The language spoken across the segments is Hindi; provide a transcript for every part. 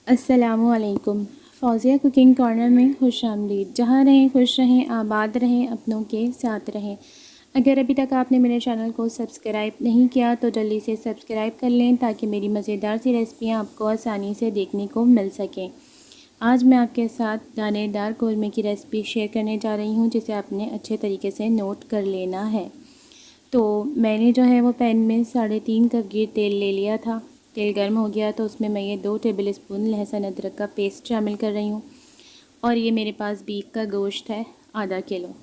अस्सलामुअलैकुम। फौज़िया कुकिंग कॉर्नर में खुश आमदीद। जहाँ रहें खुश रहें, आबाद रहें, अपनों के साथ रहें। अगर अभी तक आपने मेरे चैनल को सब्सक्राइब नहीं किया तो जल्दी से सब्सक्राइब कर लें ताकि मेरी मज़ेदार सी रेसिपियाँ आपको आसानी से देखने को मिल सकें। आज मैं आपके साथ दानेदार कौरमे की रेसिपी शेयर करने जा रही हूँ, जिसे आपने अच्छे तरीके से नोट कर लेना है। तो मैंने जो है वो पैन में 3.5 कप घी तेल ले लिया था। तेल गर्म हो गया तो उसमें मैं ये 2 टेबल स्पून लहसुन अदरक का पेस्ट शामिल कर रही हूँ। और ये मेरे पास बीफ का गोश्त है आधा किलो।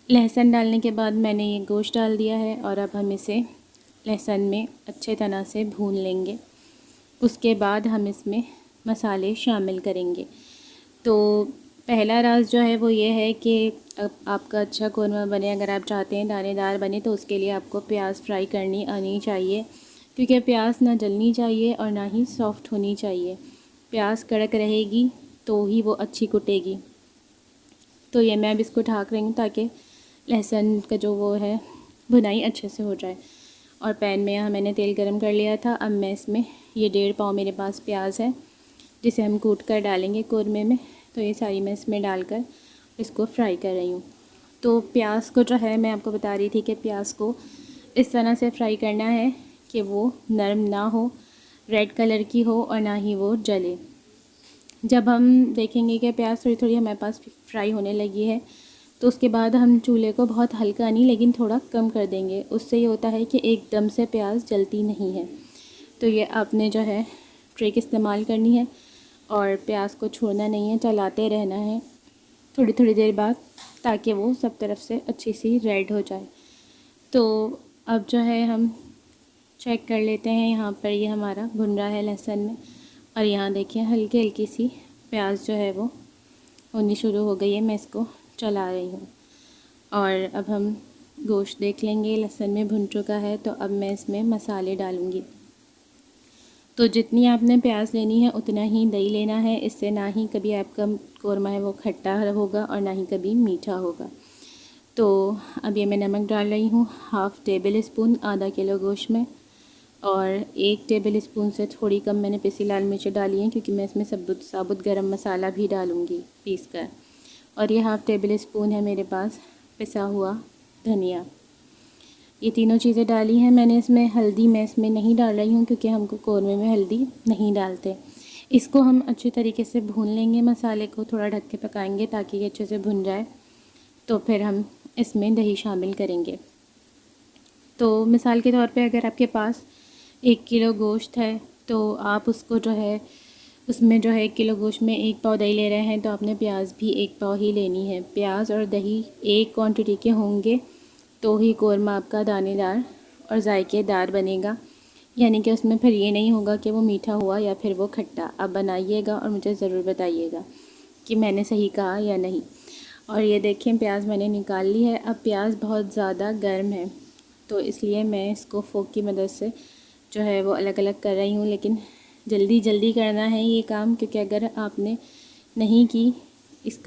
लहसुन डालने के बाद मैंने ये गोश्त डाल दिया है और अब हम इसे लहसुन में अच्छे तरह से भून लेंगे। उसके बाद हम इसमें मसाले शामिल करेंगे। तो पहला राज जो है वो ये है कि अब आपका अच्छा कौरमा बने, अगर आप चाहते हैं दानेदार बने, तो उसके लिए आपको प्याज फ्राई करनी आनी चाहिए, क्योंकि प्याज ना जलनी चाहिए और ना ही सॉफ्ट होनी चाहिए। प्याज कड़क रहेगी तो ही वो अच्छी कुटेगी। तो ये मैं अब इसको ढाक रही हूँ ताकि लहसुन का जो वो है भुनाई अच्छे से हो जाए। और पैन में यहाँ मैंने तेल गरम कर लिया था। अब मैं इसमें ये 1.5 पाव मेरे पास प्याज है, जिसे हम कूट कर डालेंगे कौरमे में। तो ये सारी मैं इसमें डालकर इसको फ्राई कर रही हूँ। तो प्याज को जो है मैं आपको बता रही थी कि प्याज को इस तरह से फ्राई करना है कि वो नरम ना हो, रेड कलर की हो और ना ही वो जले। जब हम देखेंगे कि प्याज थोड़ी थोड़ी हमारे पास फ्राई होने लगी है, तो उसके बाद हम चूल्हे को बहुत हल्का नहीं लेकिन थोड़ा कम कर देंगे। उससे ये होता है कि एकदम से प्याज जलती नहीं है। तो ये आपने जो है ट्रिक इस्तेमाल करनी है और प्याज को छोड़ना नहीं है, चलाते रहना है थोड़ी थोड़ी देर बाद, ताकि वो सब तरफ से अच्छी सी रेड हो जाए। तो अब जो है हम चेक कर लेते हैं। यहाँ पर ये हमारा भुन रहा है लहसुन में, और यहाँ देखिए हल्की हल्की सी प्याज जो है वो होनी शुरू हो गई है। मैं इसको चला रही हूँ और अब हम गोश्त देख लेंगे लहसुन में भुन चुका है। तो अब मैं इसमें मसाले डालूँगी। तो जितनी आपने प्याज लेनी है उतना ही दही लेना है। इससे ना ही कभी आपका कौरमा है वो खट्टा होगा और ना ही कभी मीठा होगा। तो अब ये मैं नमक डाल रही हूँ 1/2 टेबल स्पून आधा किलो गोश्त में, और 1 टेबल स्पून से थोड़ी कम मैंने पिसी लाल मिर्च डाली है, क्योंकि मैं इसमें साबुत गरम मसाला भी डालूँगी पीस कर। और ये 1/2 टेबल स्पून है मेरे पास पिसा हुआ धनिया। ये तीनों चीज़ें डाली हैं मैंने। इसमें हल्दी मैं इसमें नहीं डाल रही हूँ, क्योंकि हमको कौरमे में हल्दी नहीं डालते। इसको हम अच्छे तरीके से भून लेंगे, मसाले को थोड़ा ढक के पकाएंगे ताकि ये अच्छे से भुन जाए। तो फिर हम इसमें दही शामिल करेंगे। तो मिसाल के तौर पे अगर आपके पास 1 किलो गोश्त है तो आप उसको जो है उसमें जो है 1 किलो गोश्त में 1 पाव दही ले रहे हैं, तो आपने प्याज भी 1 पाव ही लेनी है। प्याज और दही एक क्वांटिटी के होंगे तो ही कौरमा आपका दानेदार और जायकेदार बनेगा। यानी कि उसमें फिर ये नहीं होगा कि वो मीठा हुआ या फिर वो खट्टा। आप बनाइएगा और मुझे ज़रूर बताइएगा कि मैंने सही कहा या नहीं। और ये देखें प्याज मैंने निकाल ली है। अब प्याज बहुत ज़्यादा गर्म है, तो इसलिए मैं इसको फोक की मदद से जो है वो अलग अलग कर रही हूँ। लेकिन जल्दी जल्दी करना है ये काम, क्योंकि अगर आपने नहीं की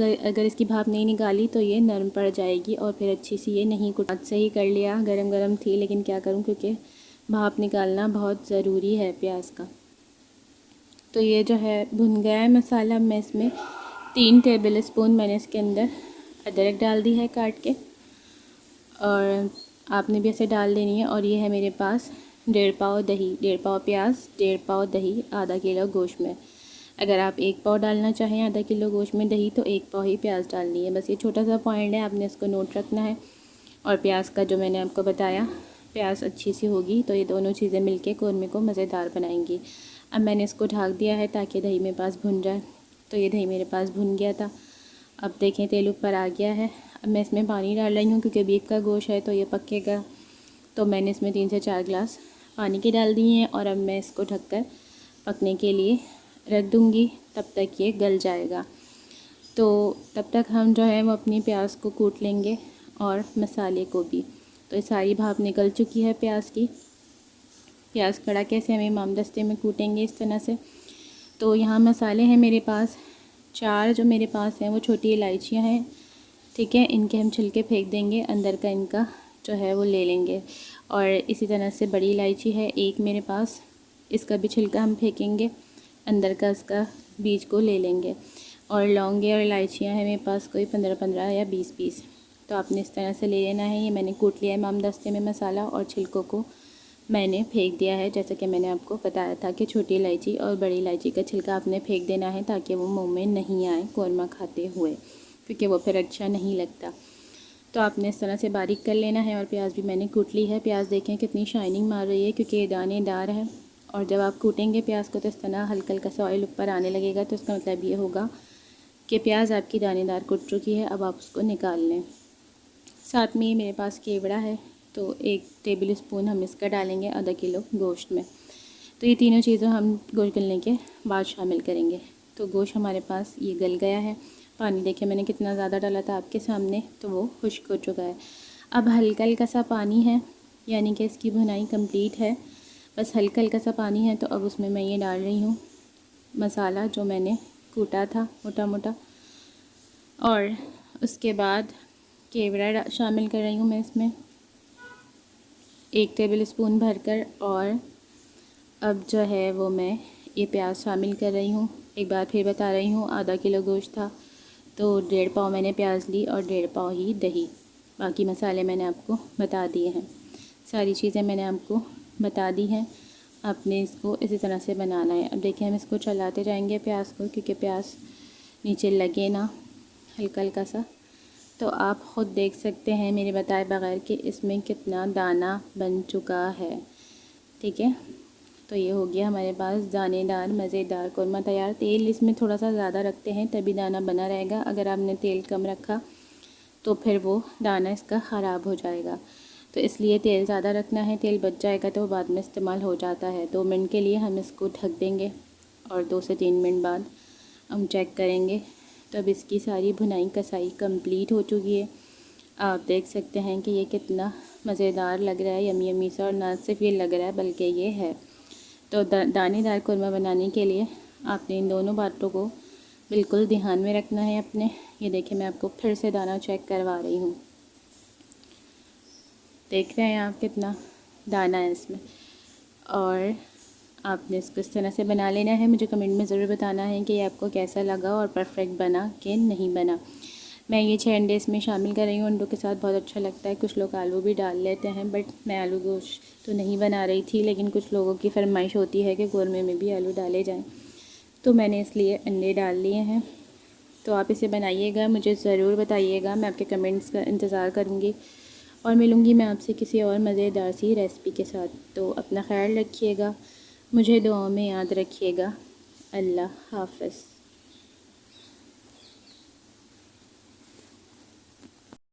अगर इसकी भाप नहीं निकाली तो ये नरम पड़ जाएगी और फिर अच्छी सी ये नहीं कुट। हाथ से ही कर लिया, गरम गरम थी, लेकिन क्या करूँ, क्योंकि भाप निकालना बहुत ज़रूरी है प्याज का। तो ये जो है भुन गया है मसाला। मैं इसमें 3 टेबल स्पून मैंने इसके अंदर अदरक डाल दी है काट के, और आपने भी ऐसे डाल देनी है। और ये है मेरे पास 1.5 पाव दही, 1.5 पाव प्याज, 1.5 पाव दही आधा किलो गोश्त में। अगर आप 1 पाव डालना चाहें आधा किलो गोश्त में दही, तो 1 पाव ही प्याज डालनी है। बस ये छोटा सा पॉइंट है, आपने इसको नोट रखना है। और प्याज का जो मैंने आपको बताया, प्याज अच्छी सी होगी तो ये दोनों चीज़ें मिलके कौरमे को मज़ेदार बनाएंगी। अब मैंने इसको ढक दिया है ताकि दही मेरे पास भुन जाए। तो ये दही मेरे पास भुन गया था। अब देखें तेल ऊपर आ गया है। अब मैं इसमें पानी डाल रही हूँ, क्योंकि बीफ का गोश्त है तो ये पकेगा। तो मैंने इसमें 3 से 4 गिलास पानी के डाल दिए हैं, और अब मैं इसको ढककर पकने के लिए रख दूँगी। तब तक ये गल जाएगा। तो तब तक हम जो है वो अपनी प्याज को कूट लेंगे और मसाले को भी। तो ये सारी भाप निकल चुकी है प्याज की। प्याज कड़ा कैसे हम इमाम दस्ते में कूटेंगे इस तरह से। तो यहाँ मसाले हैं मेरे पास 4, जो मेरे पास हैं वो छोटी इलायचियाँ हैं, ठीक है। इनके हम छिलके फेंक देंगे, अंदर का इनका जो है वो ले लेंगे। और इसी तरह से बड़ी इलायची है 1 मेरे पास, इसका भी छिलका हम फेंकेंगे। अंदर का उसका बीज को ले लेंगे। और लौंगे और इलायचियाँ हैं मेरे पास कोई 15-15 या 20 पीस। तो आपने इस तरह से ले लेना है। ये मैंने कूट लिया है इमाम दस्ते में मसाला, और छिलकों को मैंने फेंक दिया है। जैसा कि मैंने आपको बताया था कि छोटी इलायची और बड़ी इलायची का छिलका आपने फेंक देना है, ताकि वो मुंह में नहीं आए कौरमा खाते हुए, क्योंकि वो फिर अच्छा नहीं लगता। तो आपने इस तरह से बारीक कर लेना है। और प्याज भी मैंने कूट ली है। प्याज देखें कितनी शाइनिंग मार रही है, क्योंकि ये दानेदार है। और जब आप कूटेंगे प्याज को तो इस तरह हल्का हल्का सा ऑयल ऊपर आने लगेगा, तो इसका मतलब ये होगा कि प्याज आपकी दानेदार कुट चुकी है। अब आप उसको निकाल लें। साथ में मेरे पास केवड़ा है, तो 1 टेबल स्पून हम इसका डालेंगे आधा किलो गोश्त में। तो ये तीनों चीज़ें हम गोश्त गलने के बाद शामिल करेंगे। तो गोश्त हमारे पास ये गल गया है। पानी देखिए मैंने कितना ज़्यादा डाला था आपके सामने, तो वो खुश्क हो चुका है। अब हल्का हल्का सा पानी है, यानी कि इसकी भुनाई कंप्लीट है। बस हल्का हल्का सा पानी है। तो अब उसमें मैं ये डाल रही हूँ मसाला जो मैंने कूटा था मोटा मोटा, और उसके बाद केवड़ा शामिल कर रही हूँ मैं इसमें 1 टेबल स्पून भरकर। और अब जो है वो मैं ये प्याज शामिल कर रही हूँ। एक बार फिर बता रही हूँ, आधा किलो गोश्त था तो 1.5 पाव मैंने प्याज ली और 1.5 पाव ही दही। बाकी मसाले मैंने आपको बता दिए हैं, सारी चीज़ें मैंने आपको बता दी हैं। आपने इसको इसी तरह से बनाना है। अब देखिए हम इसको चलाते जाएंगे प्याज को, क्योंकि प्याज नीचे लगे ना, हल्का हल्का सा। तो आप ख़ुद देख सकते हैं मेरे बताए बगैर कि इसमें कितना दाना बन चुका है। ठीक है, तो ये हो गया हमारे पास दानेदार मज़ेदार कौरमा तैयार। तेल इसमें थोड़ा सा ज़्यादा रखते हैं तभी दाना बना रहेगा। अगर आपने तेल कम रखा तो फिर वो दाना इसका ख़राब हो जाएगा। तो इसलिए तेल ज़्यादा रखना है। तेल बच जाएगा तो बाद में इस्तेमाल हो जाता है। 2 मिनट के लिए हम इसको ढक देंगे और 2 से 3 मिनट बाद हम चेक करेंगे। तो अब इसकी सारी भुनाई कसाई कंप्लीट हो चुकी है। आप देख सकते हैं कि ये कितना मज़ेदार लग रहा है, यमी यमी सा। और ना सिर्फ ये लग रहा है बल्कि ये है। तो दानेदार कौरमा बनाने के लिए आपने इन दोनों बातों को बिल्कुल ध्यान में रखना है अपने। ये देखिए मैं आपको फिर से दाना चेक करवा रही हूँ। देख रहे हैं आप कितना दाना है इसमें। और आपने इसको इस तरह से बना लेना है। मुझे कमेंट में ज़रूर बताना है कि ये आपको कैसा लगा और परफेक्ट बना कि नहीं बना। मैं ये 6 अंडे इसमें शामिल कर रही हूँ। अंडों के साथ बहुत अच्छा लगता है। कुछ लोग आलू भी डाल लेते हैं, बट मैं आलू गोश्त तो नहीं बना रही थी, लेकिन कुछ लोगों की फरमाइश होती है कि कौरमे में भी आलू डाले जाएँ, तो मैंने इसलिए अंडे डाल लिए हैं। तो आप इसे बनाइएगा, मुझे ज़रूर बताइएगा। मैं आपके कमेंट्स का इंतज़ार करूँगी और मिलूँगी मैं आपसे किसी और मज़ेदार सी रेसिपी के साथ। तो अपना ख्याल रखिएगा, मुझे दुआओं में याद रखिएगा। अल्लाह हाफ़िज़।